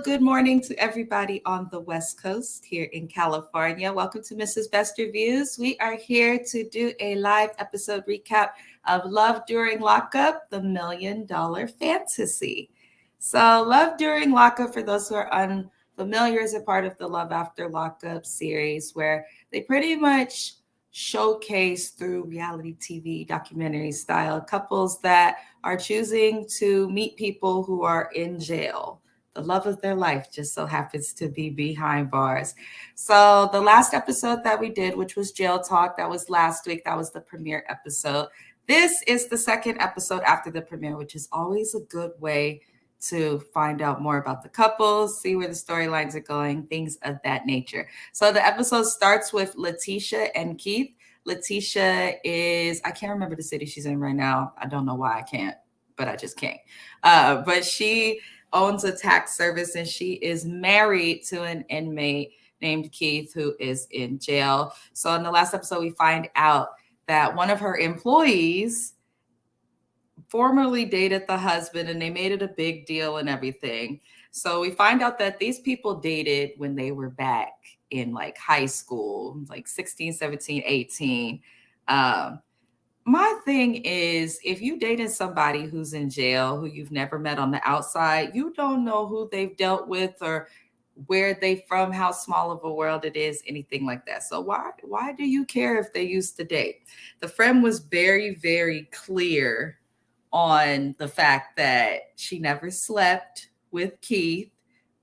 good morning to everybody on the West Coast here in California. Welcome to Mrs. Best Reviews. We are here to do a live episode recap of Love During Lockup, the $1 Million Fantasy. So, Love During Lockup, for those who are unfamiliar, is a part of the Love After Lockup series where they pretty much showcase through reality TV documentary style couples that are choosing to meet people who are in jail. The love of their life just so happens to be behind bars. So the last episode that we did, which was Jail Talk, that was last week. That was the premiere episode. This is the second episode after the premiere, which is always a good way to find out more about the couples, see where the storylines are going, things of that nature. So the episode starts with Letitia and Keith. Letitia is, I can't remember the city she's in right now. I don't know why I can't, but I just can't. But she owns a tax service and she is married to an inmate named Keith who is in jail. So in the last episode, we find out that one of her employees formerly dated the husband and they made it a big deal and everything. So we find out that these people dated when they were back in like high school, like 16, 17, 18. My thing is, if you dated somebody who's in jail, who you've never met on the outside, you don't know who they've dealt with or where they from, how small of a world it is, anything like that. So why do you care if they used to date? The friend was very, very clear on the fact that she never slept with Keith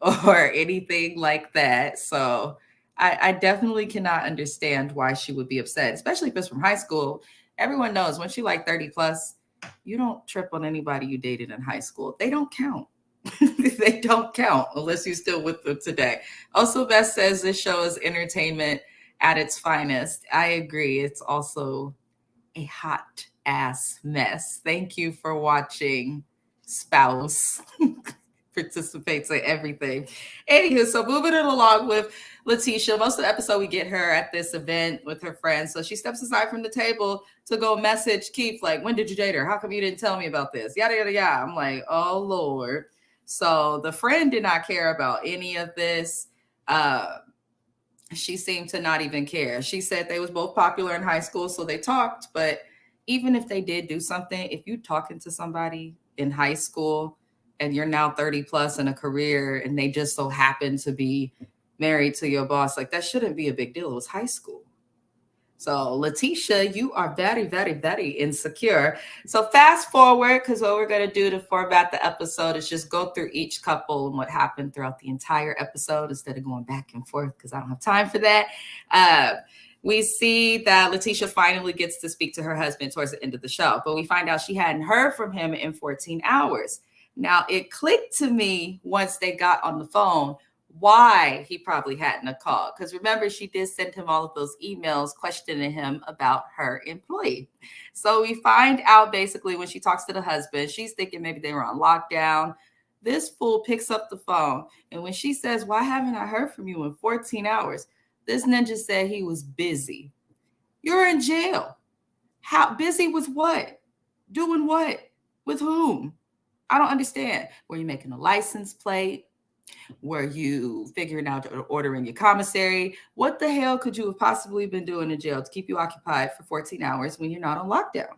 or anything like that. So I definitely cannot understand why she would be upset, especially if it's from high school. Everyone knows once you're like 30 plus, you don't trip on anybody you dated in high school. They don't count. They don't count unless you're still with them today. Also, Beth says this show is entertainment at its finest. I agree. It's also a hot ass mess. Thank you for watching, spouse. Participates in everything. Anywho, so moving it along with Letitia, most of the episode we get her at this event with her friends. So she steps aside from the table to go message Keith, like, when did you date her? How come you didn't tell me about this? Yada, yada, yada. I'm like, oh, Lord. So the friend did not care about any of this. She seemed to not even care. She said they was both popular in high school, so they talked. But even if they did do something, if you talking to somebody in high school and you're now 30 plus in a career and they just so happen to be married to your boss, like that shouldn't be a big deal. It was high school. So Letitia, you are very, very, very insecure. So fast forward, because what we're going to do to format the episode is just go through each couple and what happened throughout the entire episode instead of going back and forth because I don't have time for that. We see that Letitia finally gets to speak to her husband towards the end of the show, but we find out she hadn't heard from him in 14 hours. Now, it clicked to me once they got on the phone why he probably hadn't called. Because remember, she did send him all of those emails questioning him about her employee. So we find out basically when she talks to the husband, she's thinking maybe they were on lockdown. This fool picks up the phone. And when she says, why haven't I heard from you in 14 hours? This ninja said he was busy. You're in jail. How busy with what? Doing what? With whom? I don't understand. Were you making a license plate? Were you figuring out ordering your commissary? What the hell could you have possibly been doing in jail to keep you occupied for 14 hours when you're not on lockdown?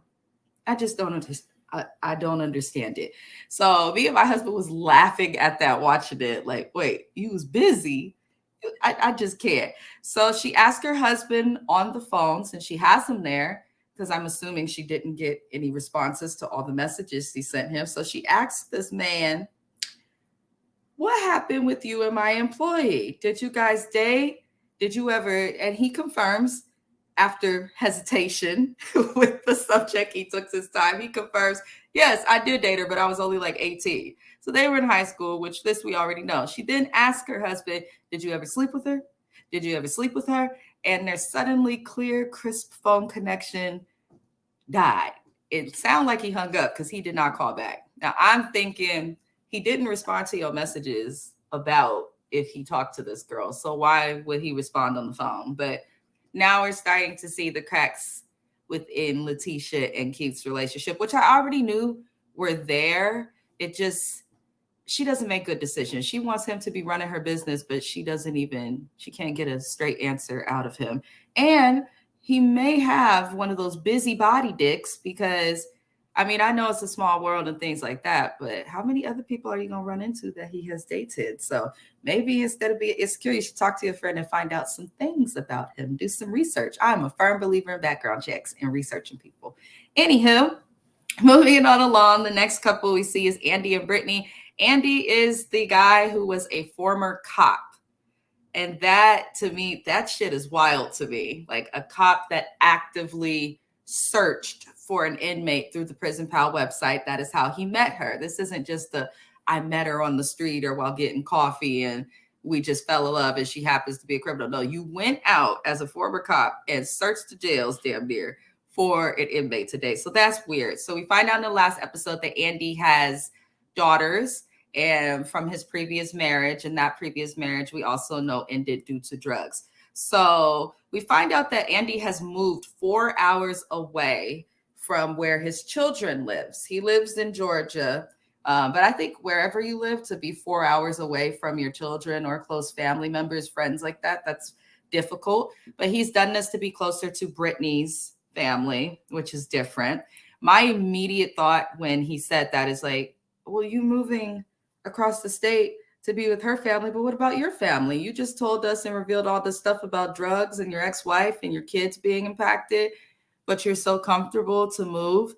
I just don't understand. I don't understand it. So me and my husband was laughing at that, watching it like, wait, you was busy? I just can't. So she asked her husband on the phone, since she has him there, because I'm assuming she didn't get any responses to all the messages she sent him. So she asked this man, what happened with you and my employee? Did you guys date? Did you ever? And he confirms after hesitation with the subject. He took his time. He confirms, yes, I did date her, but I was only like 18. So they were in high school, which this we already know. She then asked her husband, did you ever sleep with her? Did you ever sleep with her? And their suddenly clear, crisp phone connection died. It sounded like he hung up because he did not call back. Now I'm thinking he didn't respond to your messages about if he talked to this girl. So why would he respond on the phone? But now we're starting to see the cracks within Letitia and Keith's relationship, which I already knew were there. It just she doesn't make good decisions. She wants him to be running her business, but she can't get a straight answer out of him. And he may have one of those busybody dicks because, I mean, I know it's a small world and things like that, but how many other people are you going to run into that he has dated? So maybe instead of being insecure, you should talk to your friend and find out some things about him. Do some research. I'm a firm believer in background checks and researching people. Anywho, moving on along, the next couple we see is Andy and Brittany. Andy is the guy who was a former cop. And that, to me, that shit is wild to me. Like a cop that actively searched for an inmate through the Prison Pal website. That is how he met her. This isn't just I met her on the street or while getting coffee and we just fell in love and she happens to be a criminal. No, you went out as a former cop and searched the jails damn near for an inmate today. So that's weird. So we find out in the last episode that Andy has daughters and from his previous marriage, and that previous marriage we also know ended due to drugs. So we find out that Andy has moved 4 hours away from where his children lives. He lives in Georgia, but I think wherever you live, to be 4 hours away from your children or close family members, friends like that, that's difficult. But he's done this to be closer to Brittany's family, which is different. My immediate thought when he said that is like, well, you moving across the state to be with her family, but what about your family? You just told us and revealed all this stuff about drugs and your ex-wife and your kids being impacted, but you're so comfortable to move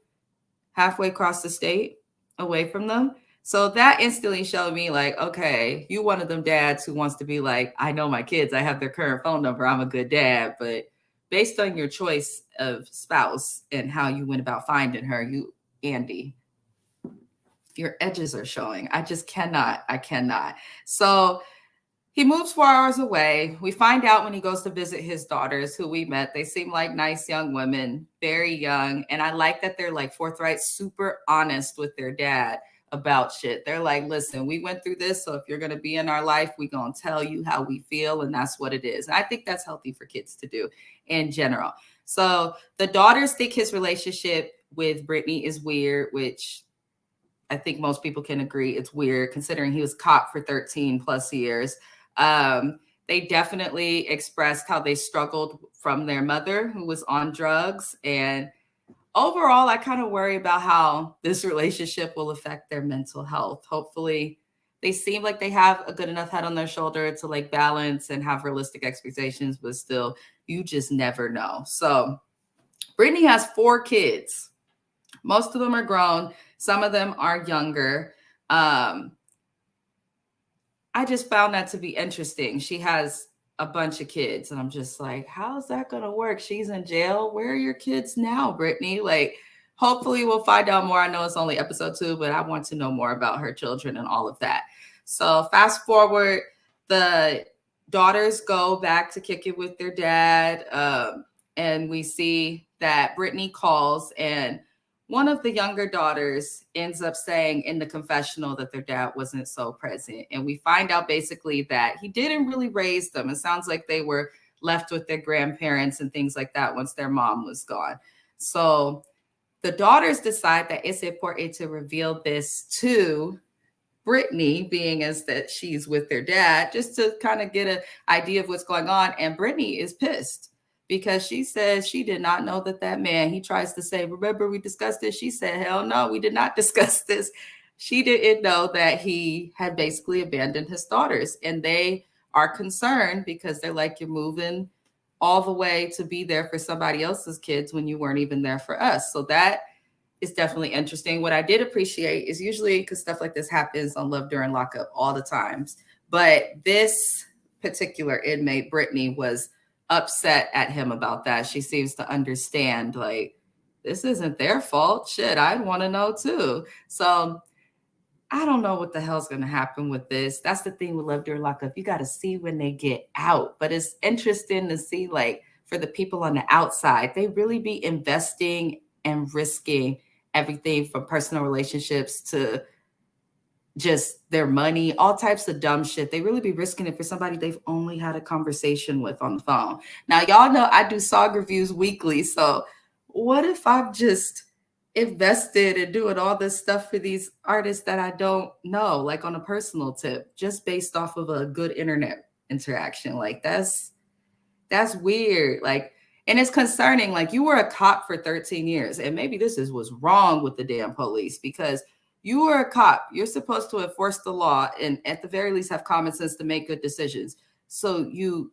halfway across the state away from them. So that instantly showed me like, okay, you one of them dads who wants to be like, I know my kids, I have their current phone number, I'm a good dad. But based on your choice of spouse and how you went about finding her, Andy, your edges are showing. I cannot. So he moves 4 hours away. We find out when he goes to visit his daughters, who we met. They seem like nice young women, very young. And I like that they're like forthright, super honest with their dad about shit. They're like, listen, we went through this. So if you're going to be in our life, we're going to tell you how we feel. And that's what it is. And I think that's healthy for kids to do in general. So the daughters think his relationship with Brittany is weird, which I think most people can agree it's weird considering he was caught for 13 plus years. They definitely expressed how they struggled from their mother who was on drugs. And overall, I kind of worry about how this relationship will affect their mental health. Hopefully they seem like they have a good enough head on their shoulder to like balance and have realistic expectations, but still you just never know. So Brittany has 4 kids. Most of them are grown. Some of them are younger. I just found that to be interesting. She has a bunch of kids, and I'm just like, how's that going to work? She's in jail. Where are your kids now, Brittany? Like, hopefully we'll find out more. I know it's only episode 2, but I want to know more about her children and all of that. So fast forward, the daughters go back to kick it with their dad, and we see that Brittany calls, and one of the younger daughters ends up saying in the confessional that their dad wasn't so present. And we find out basically that he didn't really raise them. It sounds like they were left with their grandparents and things like that once their mom was gone. So the daughters decide that it's important to reveal this to Brittany, being as that she's with their dad, just to kind of get an idea of what's going on. And Brittany is pissed, because she says she did not know that man, he tries to say, remember we discussed this? She said, hell no, we did not discuss this. She didn't know that he had basically abandoned his daughters. And they are concerned because they're like, you're moving all the way to be there for somebody else's kids when you weren't even there for us. So that is definitely interesting. What I did appreciate is usually, because stuff like this happens on Love During Lockup all the times, but this particular inmate, Brittany, was upset at him about that. She seems to understand, like, this isn't their fault. Shit, I'd want to know too. So I don't know what the hell's going to happen with this. That's the thing with Love During Lockup. You got to see when they get out. But it's interesting to see, like, for the people on the outside, they really be investing and risking everything from personal relationships to just their money, all types of dumb shit. They really be risking it for somebody they've only had a conversation with on the phone. Now, y'all know I do SOG reviews weekly. So what if I've just invested in doing all this stuff for these artists that I don't know, like on a personal tip, just based off of a good internet interaction. Like that's weird. Like, and it's concerning. Like, you were a cop for 13 years, and maybe this is what's wrong with the damn police, because you were a cop. You're supposed to enforce the law and at the very least have common sense to make good decisions. So you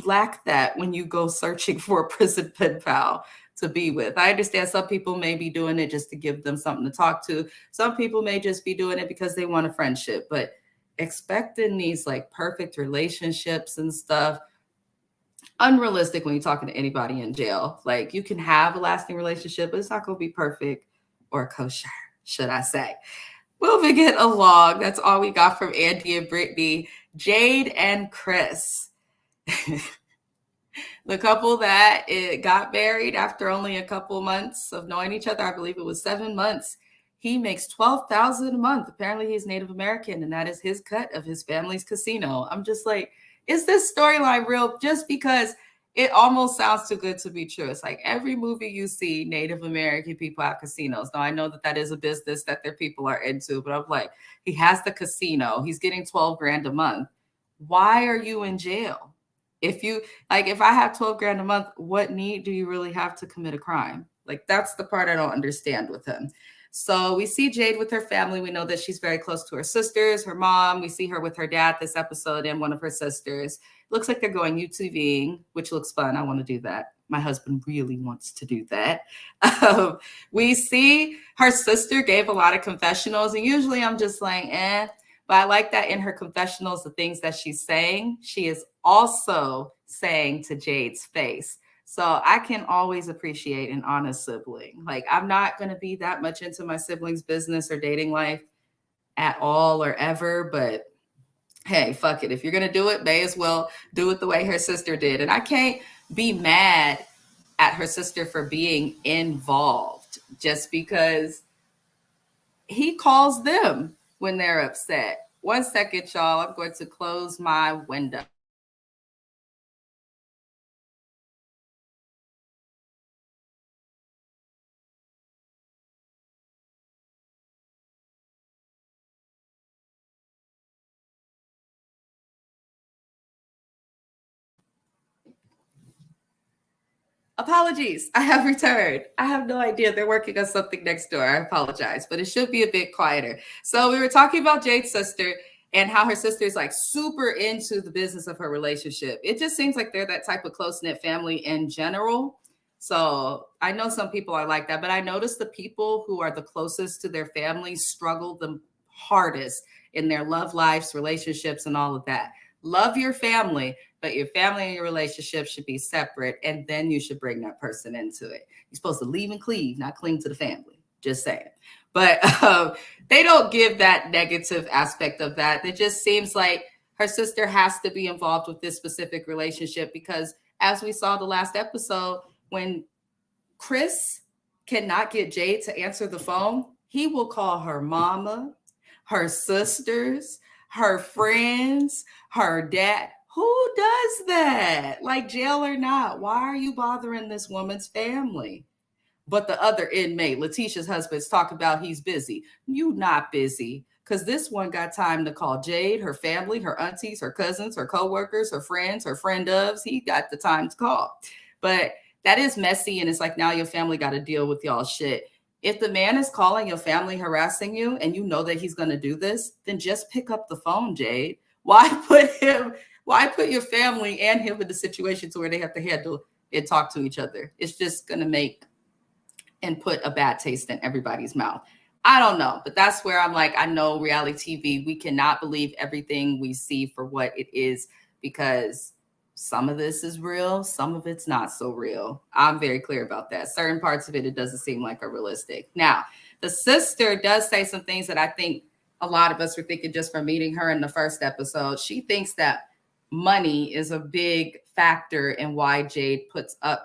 lack that when you go searching for a prison pen pal to be with. I understand some people may be doing it just to give them something to talk to. Some people may just be doing it because they want a friendship, but expecting these like perfect relationships and stuff, unrealistic when you're talking to anybody in jail. Like, you can have a lasting relationship, but it's not going to be perfect or kosher, should I say. Moving it along, that's all we got from Andy and Brittany. Jade and Chris. The couple that got married after only a couple months of knowing each other. I believe it was 7 months. He makes $12,000 a month. Apparently he's Native American, and that is his cut of his family's casino. I'm just like, is this storyline real? Just because it almost sounds too good to be true. It's like every movie you see, Native American people have casinos. Now, I know that that is a business that their people are into, but I'm like, he has the casino. He's getting 12 grand a month. Why are you in jail? If you like, if I have 12 grand a month, what need do you really have to commit a crime? Like, that's the part I don't understand with him. So we see Jade with her family. We know that she's very close to her sisters, her mom. We see her with her dad this episode and one of her sisters. Looks like they're going UTVing, which looks fun. I want to do that. My husband really wants to do that. We see her sister gave a lot of confessionals, and usually I'm just like, but I like that in her confessionals, the things that she's saying, she is also saying to Jade's face. So I can always appreciate an honest sibling. Like, I'm not going to be that much into my siblings' business or dating life at all or ever, but hey, fuck it. If you're going to do it, may as well do it the way her sister did. And I can't be mad at her sister for being involved just because he calls them when they're upset. 1 second, y'all. I'm going to close my window. Apologies. I have returned. I have no idea. They're working on something next door. I apologize, but it should be a bit quieter. So we were talking about Jade's sister and how her sister is like super into the business of her relationship. It just seems like they're that type of close-knit family in general. So I know some people are like that, but I noticed the people who are the closest to their family struggle the hardest in their love lives, relationships, and all of that. Love your family, but your family and your relationship should be separate, and then you should bring that person into it. You're supposed to leave and cleave, not cling to the family. Just saying. But they don't give that negative aspect of that. It just seems like her sister has to be involved with this specific relationship because, as we saw the last episode, when Chris cannot get Jade to answer the phone, he will call her mama, her sisters, her friends, her dad. Who does that? Like, jail or not, why are you bothering this woman's family? But the other inmate, Letitia's husband's talking about he's busy. You not busy, because this one got time to call Jade, her family, her aunties, her cousins, her coworkers, her friends, her friend ofs. He got the time to call. But that is messy, and it's like, now your family got to deal with y'all shit. If the man is calling your family, harassing you, and you know that he's going to do this, then just pick up the phone, Jade. Why put your family and him in the situation to where they have to handle and talk to each other? It's just going to make and put a bad taste in everybody's mouth. I don't know, but that's where I'm like, I know reality TV, we cannot believe everything we see for what it is, because some of this is real, some of it's not so real. I'm very clear about that. Certain parts of it doesn't seem like are realistic. Now, the sister does say some things that I think a lot of us were thinking just from meeting her in the first episode. She thinks that money is a big factor in why Jade puts up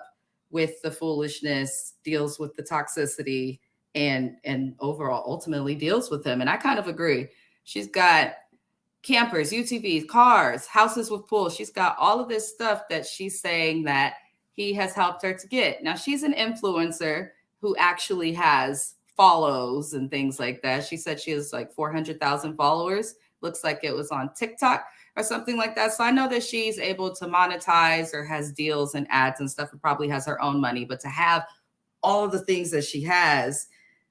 with the foolishness, deals with the toxicity, and overall ultimately deals with him. And I kind of agree. She's got campers, UTVs, cars, houses with pools. She's got all of this stuff that she's saying that he has helped her to get. Now, she's an influencer who actually has follows and things like that. She said she has like 400,000 followers. Looks like it was on TikTok or something like that. So I know that she's able to monetize or has deals and ads and stuff and probably has her own money. But to have all of the things that she has,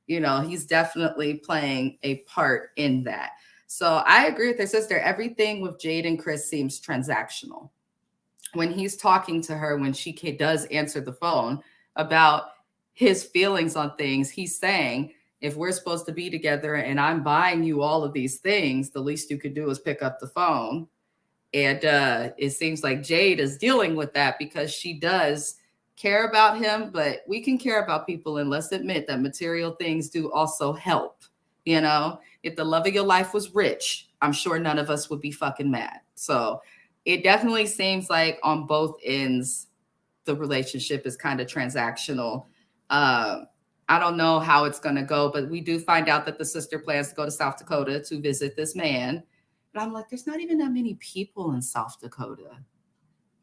you know, he's definitely playing a part in that. So I agree with her sister. Everything with Jade and Chris seems transactional. When he's talking to her, when she does answer the phone about his feelings on things, he's saying, if we're supposed to be together and I'm buying you all of these things, the least you could do is pick up the phone. And it seems like Jade is dealing with that because she does care about him, but we can care about people, and let's admit that material things do also help. You know, if the love of your life was rich, I'm sure none of us would be fucking mad. So it definitely seems like on both ends, the relationship is kind of transactional. I don't know how it's going to go, but we do find out that the sister plans to go to South Dakota to visit this man. And I'm like, there's not even that many people in South Dakota.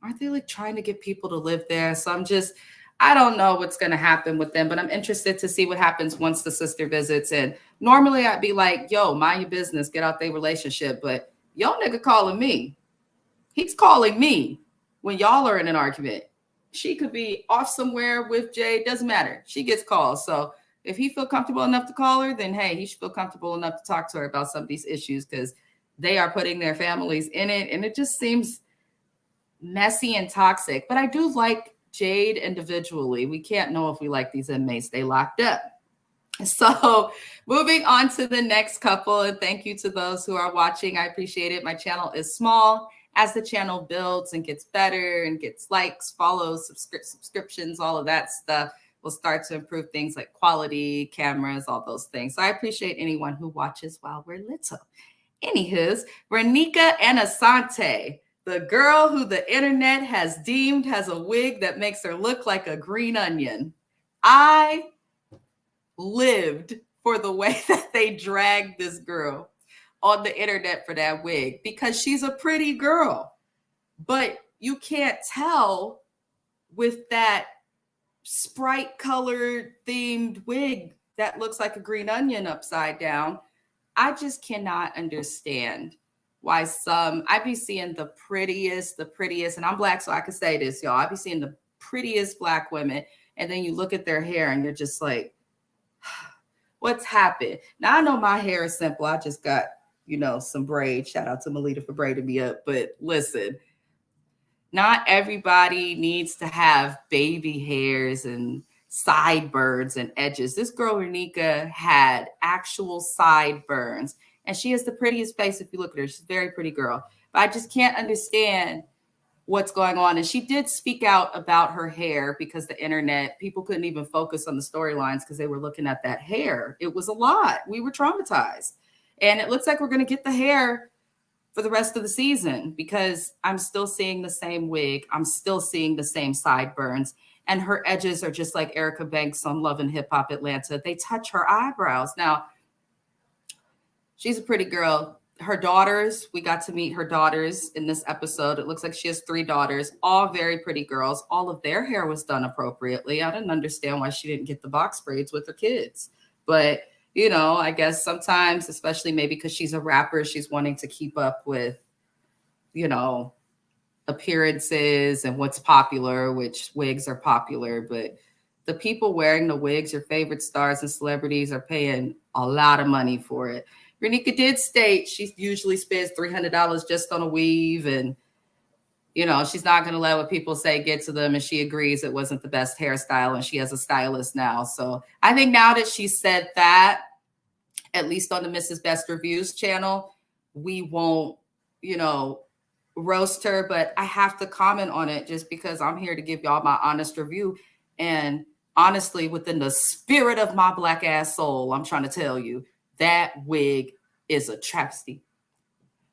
Aren't they like trying to get people to live there? So I don't know what's going to happen with them, but I'm interested to see what happens once the sister visits. And normally I'd be like, yo, mind your business, get out their relationship. But yo nigga calling me. He's calling me when y'all are in an argument. She could be off somewhere with Jay. Doesn't matter. She gets calls. So if he feel comfortable enough to call her, then hey, he should feel comfortable enough to talk to her about some of these issues because they are putting their families in it. And it just seems messy and toxic. But I do like Jade individually. We can't know if we like these inmates they locked up. So moving on to the next couple, and thank you to those who are watching. I appreciate it. My channel is small. As the channel builds and gets better and gets likes, follows, subscriptions, all of that stuff, we'll start to improve things like quality, cameras, all those things. So I appreciate anyone who watches while we're little. Anywho's, Renika and Asante, the girl who the internet has deemed has a wig that makes her look like a green onion. I lived for the way that they dragged this girl on the internet for that wig because she's a pretty girl. But you can't tell with that Sprite colored themed wig that looks like a green onion upside down. I just cannot understand why I be seeing the prettiest, and I'm Black, so I can say this, y'all. I be seeing the prettiest Black women, and then you look at their hair and you're just like, what's happened? Now I know my hair is simple. I just got, some braids. Shout out to Melita for braiding me up. But listen, not everybody needs to have baby hairs and sideburns and edges. This girl, Renika, had actual sideburns. And she has the prettiest face if you look at her. She's a very pretty girl. But I just can't understand what's going on. And she did speak out about her hair because the internet, people couldn't even focus on the storylines because they were looking at that hair. It was a lot. We were traumatized. And it looks like we're going to get the hair for the rest of the season because I'm still seeing the same wig. I'm still seeing the same sideburns. And her edges are just like Erica Banks on Love and Hip Hop Atlanta. They touch her eyebrows. Now, she's a pretty girl. Her daughters, we got to meet her daughters in this episode. It looks like she has 3 daughters, all very pretty girls. All of their hair was done appropriately. I didn't understand why she didn't get the box braids with her kids. But I guess sometimes, especially maybe because she's a rapper, she's wanting to keep up with, appearances and what's popular, which wigs are popular. But the people wearing the wigs, your favorite stars and celebrities, are paying a lot of money for it. Renika did state she usually spends $300 just on a weave. And, she's not going to let what people say get to them. And she agrees it wasn't the best hairstyle. And she has a stylist now. So I think now that she said that, at least on the Mrs. Best Reviews channel, we won't, roast her. But I have to comment on it just because I'm here to give y'all my honest review. And honestly, within the spirit of my Black ass soul, I'm trying to tell you, that wig is a travesty.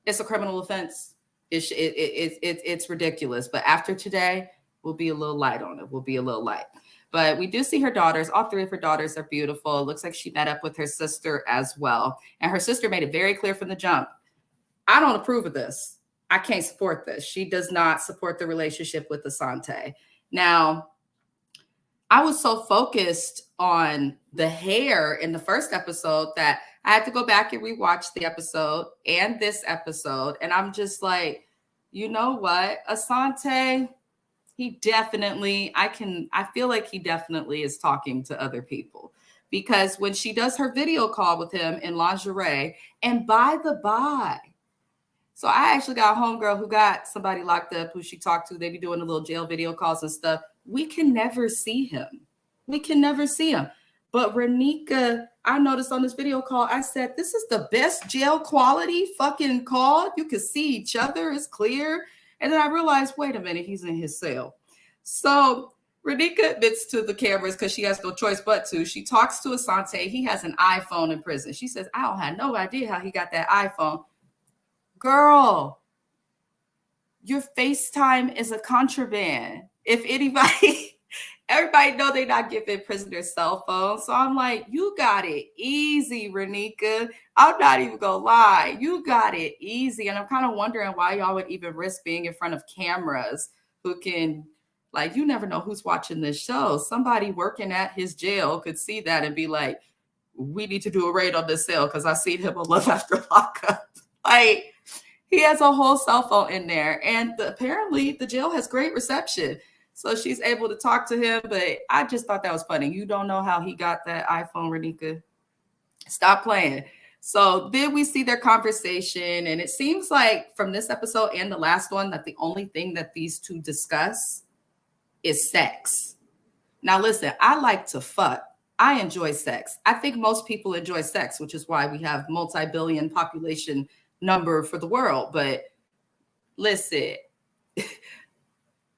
It's a criminal offense. It's ridiculous. But after today, we'll be a little light on it. We'll be a little light. But we do see her daughters. All 3 of her daughters are beautiful. It looks like she met up with her sister as well. And her sister made it very clear from the jump, I don't approve of this. I can't support this. She does not support the relationship with Asante. Now, I was so focused on the hair in the first episode that I had to go back and rewatch the episode and this episode. And I'm just like, you know what? Asante, he definitely, I feel like he definitely is talking to other people. Because when she does her video call with him in lingerie, and by the by, so I actually got a homegirl who got somebody locked up who she talked to. They be doing a little jail video calls and stuff. We can never see him. We can never see him. But Renika, I noticed on this video call, I said, this is the best jail quality fucking call. You can see each other. It's clear. And then I realized, wait a minute, he's in his cell. So Renika admits to the cameras because she has no choice but to. She talks to Asante. He has an iPhone in prison. She says, I don't have no idea how he got that iPhone. Girl, your FaceTime is a contraband. If anybody, everybody know they're not giving prisoners cell phones. So I'm like, you got it easy, Renika. I'm not even gonna lie. You got it easy. And I'm kind of wondering why y'all would even risk being in front of cameras who can, like, you never know who's watching this show. Somebody working at his jail could see that and be like, we need to do a raid on this cell because I seen him on Love After Lockup. Like, he has a whole cell phone in there. And apparently the jail has great reception. So she's able to talk to him. But I just thought that was funny. You don't know how he got that iPhone, Renika. Stop playing. So then we see their conversation. And it seems like from this episode and the last one that the only thing that these two discuss is sex. Now, listen, I like to fuck. I enjoy sex. I think most people enjoy sex, which is why we have multi-billion population number for the world. But listen,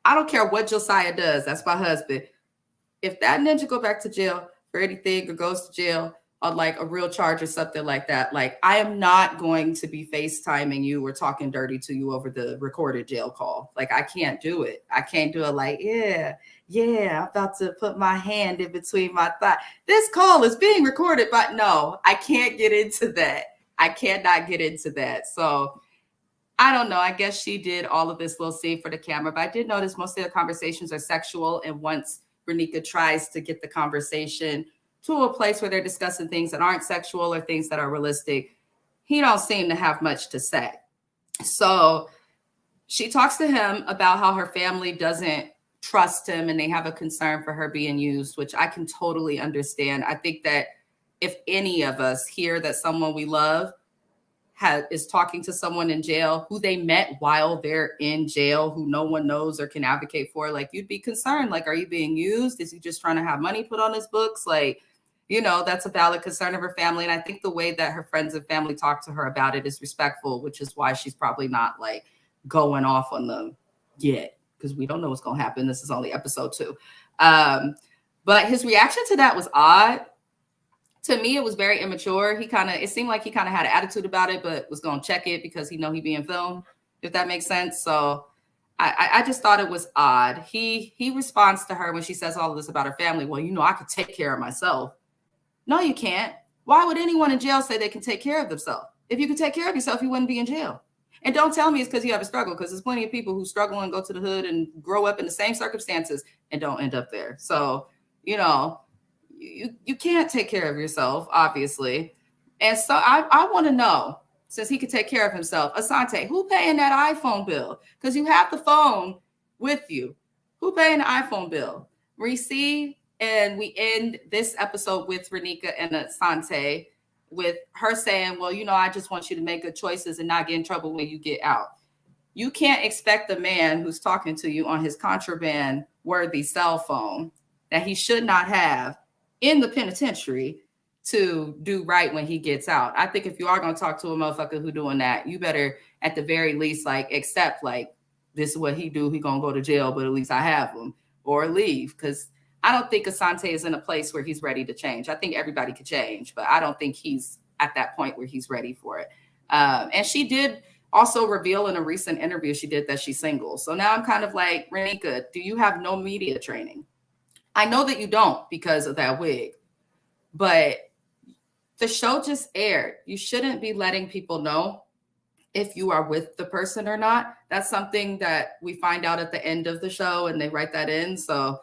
I don't care what Josiah does. That's my husband. If that ninja go back to jail for anything or goes to jail on like a real charge or something like that, like I am not going to be FaceTiming you or talking dirty to you over the recorded jail call. Like I can't do it. I can't do it like, yeah, I'm about to put my hand in between my thigh. This call is being recorded, but no, I can't get into that. I cannot get into that. So I don't know. I guess she did all of this little scene for the camera, but I did notice most of the conversations are sexual. And once Renika tries to get the conversation to a place where they're discussing things that aren't sexual or things that are realistic, he don't seem to have much to say. So she talks to him about how her family doesn't trust him and they have a concern for her being used, which I can totally understand. I think that if any of us hear that someone we love is talking to someone in jail who they met while they're in jail, who no one knows or can advocate for, like you'd be concerned. Like, are you being used? Is he just trying to have money put on his books? Like, you know, that's a valid concern of her family. And I think the way that her friends and family talk to her about it is respectful, which is why she's probably not like going off on them yet, because we don't know what's going to happen. This is only episode 2. But his reaction to that was odd. To me, it was very immature. It seemed like he kind of had an attitude about it, but was going to check it because he know he being filmed, if that makes sense. So I just thought it was odd. He responds to her when she says all of this about her family. Well, you know, I could take care of myself. No, you can't. Why would anyone in jail say they can take care of themselves? If you could take care of yourself, you wouldn't be in jail. And don't tell me it's because you have a struggle, because there's plenty of people who struggle and go to the hood and grow up in the same circumstances and don't end up there. So, you know, you can't take care of yourself, obviously. And so I want to know, since he could take care of himself, Asante, who paying that iPhone bill? Because you have the phone with you. Who paying the iPhone bill? Receive. And we end this episode with Renika and Asante with her saying, well, you know, I just want you to make good choices and not get in trouble when you get out. You can't expect the man who's talking to you on his contraband worthy cell phone that he should not have in the penitentiary to do right when he gets out. I think if you are going to talk to a motherfucker who doing that, you better at the very least like accept like this is what he do. He gonna go to jail, but at least I have him, or leave. Because I don't think Asante is in a place where he's ready to change. I think everybody could change, but I don't think he's at that point where he's ready for it. And she did also reveal in a recent interview she did that she's single. So now I'm kind of like, Renika, do you have no media training? I know that you don't because of that wig, but the show just aired. You shouldn't be letting people know if you are with the person or not. That's something that we find out at the end of the show and they write that in. So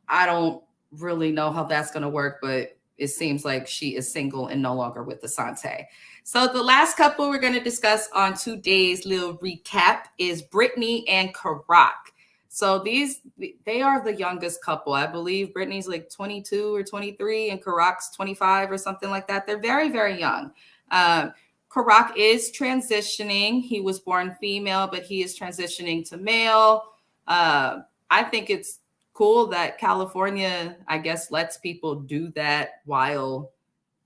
I don't really know how that's going to work, but it seems like she is single and no longer with Asante. So the last couple we're going to discuss on today's little recap is Brittany and Karak. So they are the youngest couple. I believe Brittany's like 22 or 23 and Karak's 25 or something like that. They're very, very young. Karak is transitioning. He was born female, but he is transitioning to male. I think it's cool that California, I guess, lets people do that while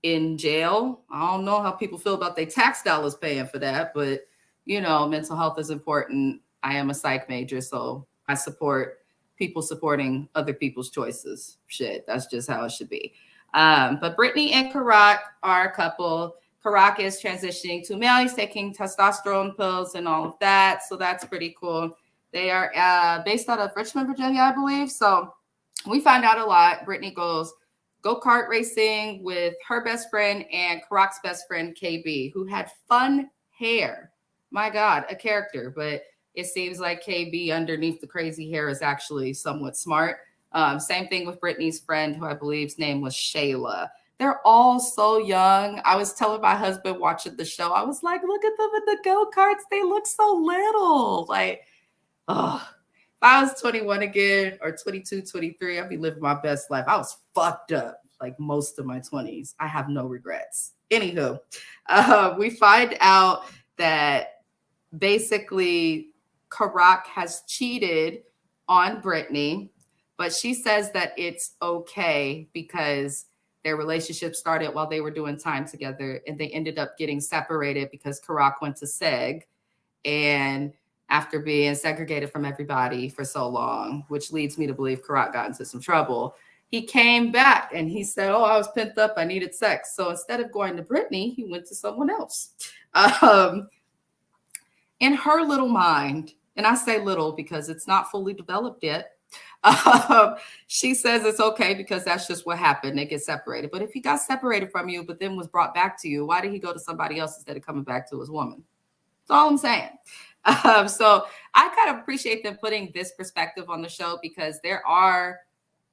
in jail. I don't know how people feel about their tax dollars paying for that, but mental health is important. I am a psych major, so I support people supporting other people's choices. Shit, that's just how it should be. But Brittany and Karak are a couple. Karak is transitioning to male. He's taking testosterone pills and all of that, so that's pretty cool. They are based out of Richmond, Virginia, I believe. So we find out a lot. Brittany goes go-kart racing with her best friend and Karak's best friend, KB, who had fun hair. My God, a character. But it seems like KB underneath the crazy hair is actually somewhat smart. Same thing with Brittany's friend, who I believe's name was Shayla. They're all so young. I was telling my husband watching the show, I was like, look at them in the go-karts. They look so little. Like, oh, if I was 21 again or 22, 23, I'd be living my best life. I was fucked up like most of my 20s. I have no regrets. Anywho, we find out that basically Karak has cheated on Brittany, but she says that it's okay because their relationship started while they were doing time together and they ended up getting separated because Karak went to SEG, and after being segregated from everybody for so long, which leads me to believe Karak got into some trouble, he came back and he said, oh, I was pent up. I needed sex. So instead of going to Brittany, he went to someone else. In her little mind, and I say little because it's not fully developed yet, she says it's okay because that's just what happened. They get separated. But if he got separated from you, but then was brought back to you, why did he go to somebody else instead of coming back to his woman? That's all I'm saying. So I kind of appreciate them putting this perspective on the show because there are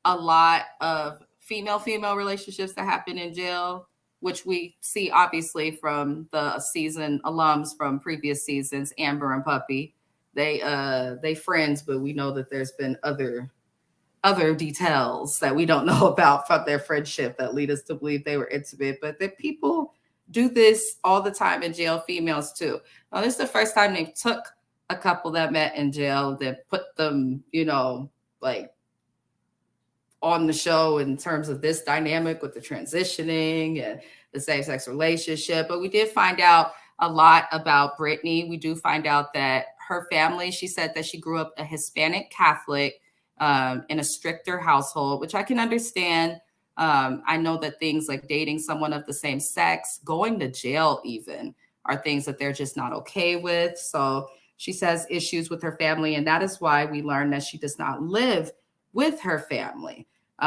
a lot of female relationships that happen in jail, which we see obviously from the season alums from previous seasons, Amber and Puppy. They friends, but we know that there's been other details that we don't know about from their friendship that lead us to believe they were intimate, but that people do this all the time in jail, females too. Now, this is the first time they took a couple that met in jail that put them, like on the show in terms of this dynamic with the transitioning and the same-sex relationship. But we did find out a lot about Brittany. We do find out that her family, she said that she grew up a Hispanic Catholic in a stricter household, which I can understand. I know that things like dating someone of the same sex, going to jail even, are things that they're just not okay with. So she says issues with her family, and that is why we learned that she does not live with her family. So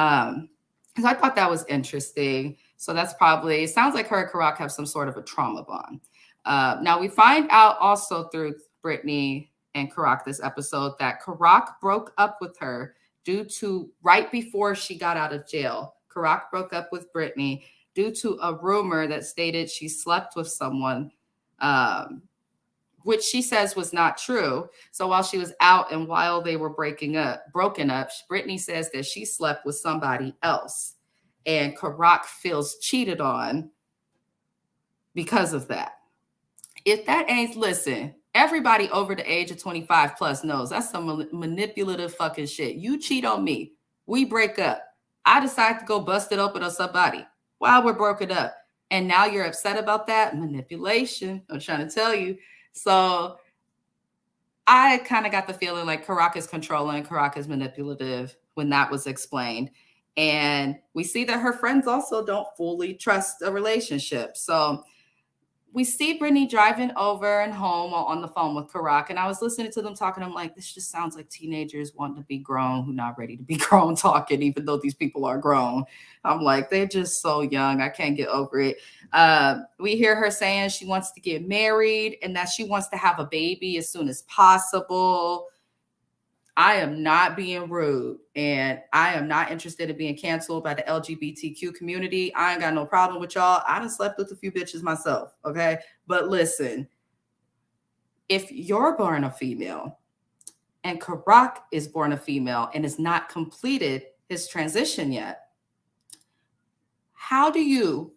I thought that was interesting. So that's probably, it sounds like her and Karak have some sort of a trauma bond. Now we find out also through Brittany and Karak this episode that Karak broke up with her due to, right before she got out of jail, Karak broke up with Brittany due to a rumor that stated she slept with someone, which she says was not true. So while she was out and while they were broken up, Brittany says that she slept with somebody else, and Karak feels cheated on because of that. If that ain't, listen, everybody over the age of 25 plus knows that's some manipulative fucking shit. You cheat on me, we break up, I decide to go bust it open on somebody while we're broken up, and now you're upset about that? Manipulation, I'm trying to tell you. So I kind of got the feeling like Karak is controlling, Karak is manipulative when that was explained. And we see that her friends also don't fully trust a relationship. So we see Brittany driving over and home on the phone with Karak, and I was listening to them talking. I'm like, this just sounds like teenagers wanting to be grown who not ready to be grown talking, even though these people are grown. I'm like, they're just so young. I can't get over it. We hear her saying she wants to get married and that she wants to have a baby as soon as possible. I am not being rude, and I am not interested in being canceled by the LGBTQ community. I ain't got no problem with y'all. I done slept with a few bitches myself, okay? But listen, if you're born a female and Karak is born a female and has not completed his transition yet, how do you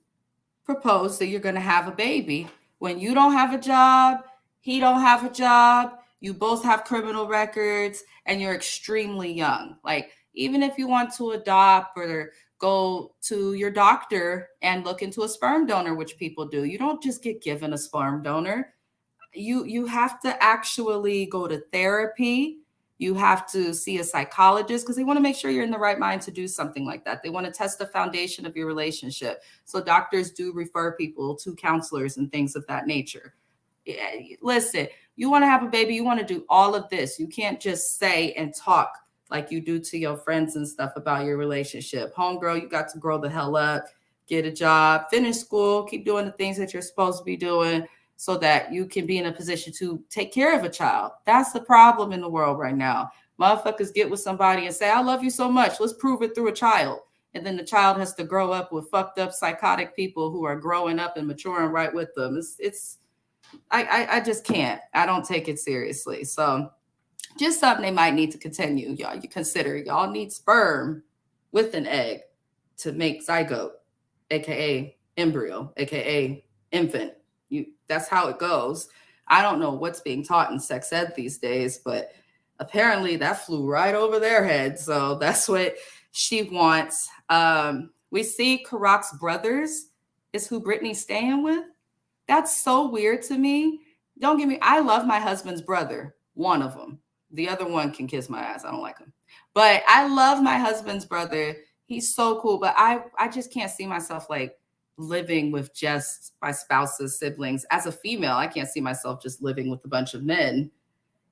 propose that you're going to have a baby when you don't have a job, he don't have a job, you both have criminal records, and you're extremely young? Like, even if you want to adopt or go to your doctor and look into a sperm donor, which people do, you don't just get given a sperm donor. You have to actually go to therapy. You have to see a psychologist because they want to make sure you're in the right mind to do something like that. They want to test the foundation of your relationship. So doctors do refer people to counselors and things of that nature. Listen, you want to have a baby, you want to do all of this. You can't just say and talk like you do to your friends and stuff about your relationship. Homegirl, you got to grow the hell up, get a job, finish school, keep doing the things that you're supposed to be doing so that you can be in a position to take care of a child. That's the problem in the world right now. Motherfuckers get with somebody and say, I love you so much. Let's prove it through a child. And then the child has to grow up with fucked up psychotic people who are growing up and maturing right with them. I just can't. I don't take it seriously. So just something they might need to continue. Y'all, you consider y'all need sperm with an egg to make zygote, aka embryo, aka infant. That's how it goes. I don't know what's being taught in sex ed these days, but apparently that flew right over their head. So that's what she wants. We see Karak's brothers is who Brittany's staying with. That's so weird to me. Don't get me, I love my husband's brother, one of them. The other one can kiss my ass. I don't like him. But I love my husband's brother. He's so cool. But I just can't see myself like living with just my spouse's siblings. As a female, I can't see myself just living with a bunch of men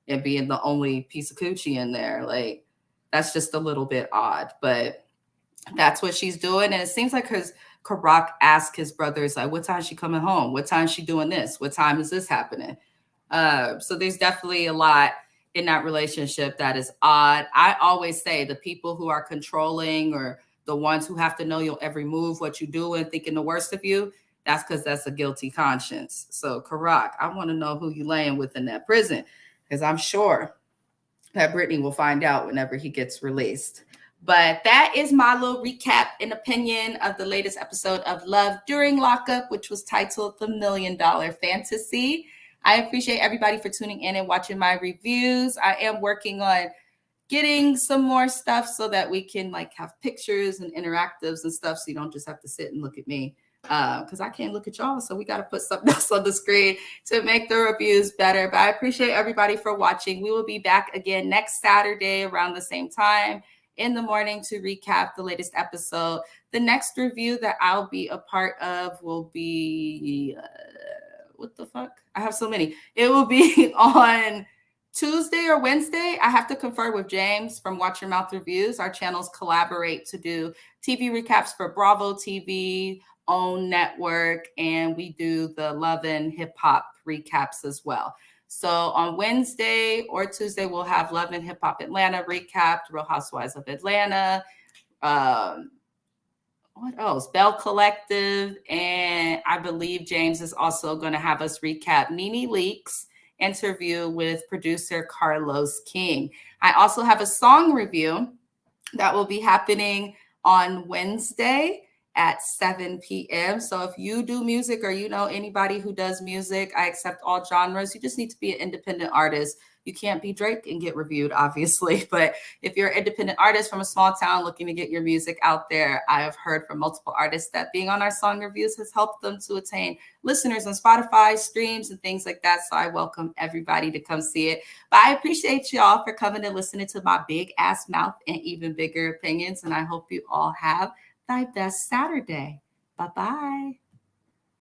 and being the only piece of coochie in there. Like, that's just a little bit odd. But that's what she's doing. And it seems like Karak asked his brothers, like, what time is she coming home? What time is she doing this? What time is this happening? So there's definitely a lot in that relationship that is odd. I always say the people who are controlling or the ones who have to know your every move, what you do and thinking the worst of you, that's because that's a guilty conscience. So Karak, I want to know who you laying with in that prison, because I'm sure that Brittany will find out whenever he gets released. But that is my little recap and opinion of the latest episode of Love During Lockup, which was titled The $1 Million Fantasy. I appreciate everybody for tuning in and watching my reviews. I am working on getting some more stuff so that we can like have pictures and interactives and stuff, so you don't just have to sit and look at me, because I can't look at y'all. So we got to put something else on the screen to make the reviews better. But I appreciate everybody for watching. We will be back again next Saturday around the same time in the morning to recap the latest episode. The next review that I'll be a part of will be what the fuck? I have so many. It will be on Tuesday or Wednesday. I have to confer with James from Watch Your Mouth Reviews. Our channels collaborate to do TV recaps for Bravo TV, OWN Network, and we do the Love and Hip Hop recaps as well. So on Wednesday or Tuesday, we'll have Love and Hip Hop Atlanta recapped, Real Housewives of Atlanta, what else? Bell Collective. And I believe James is also going to have us recap Nene Leakes interview with producer Carlos King. I also have a song review that will be happening on Wednesday at 7 p.m. So if you do music or you know anybody who does music, I accept all genres. You just need to be an independent artist. You can't be Drake and get reviewed, obviously. But if you're an independent artist from a small town looking to get your music out there, I have heard from multiple artists that being on our song reviews has helped them to attain listeners on Spotify, streams, and things like that. So I welcome everybody to come see it. But I appreciate y'all for coming and listening to my big ass mouth and even bigger opinions. And I hope you all have thy best Saturday. Bye-bye.